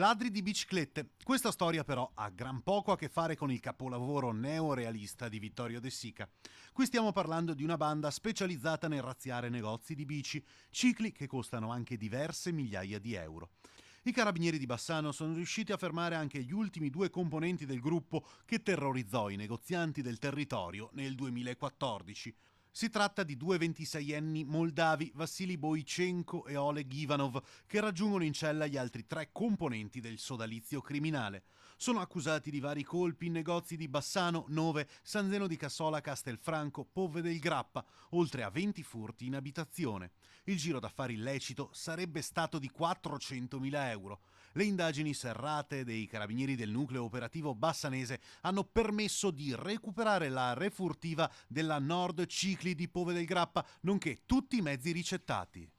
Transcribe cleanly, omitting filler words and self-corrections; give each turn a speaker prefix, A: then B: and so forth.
A: Ladri di biciclette. Questa storia però ha gran poco a che fare con il capolavoro neorealista di Vittorio De Sica. Qui stiamo parlando di una banda specializzata nel razziare negozi di bici, cicli che costano anche diverse migliaia di euro. I carabinieri di Bassano sono riusciti a fermare anche gli ultimi due componenti del gruppo che terrorizzò i negozianti del territorio nel 2014. Si tratta di due 26enni moldavi, Vassili Boichenko e Oleg Ivanov, che raggiungono in cella gli altri tre componenti del sodalizio criminale. Sono accusati di vari colpi in negozi di Bassano, Nove, San Zeno di Cassola, Castelfranco, Pove del Grappa, oltre a 20 furti in abitazione. Il giro d'affari illecito sarebbe stato di 400.000 euro. Le indagini serrate dei carabinieri del nucleo operativo bassanese hanno permesso di recuperare la refurtiva della Nord Cicli di Pove del Grappa, nonché tutti i mezzi ricettati.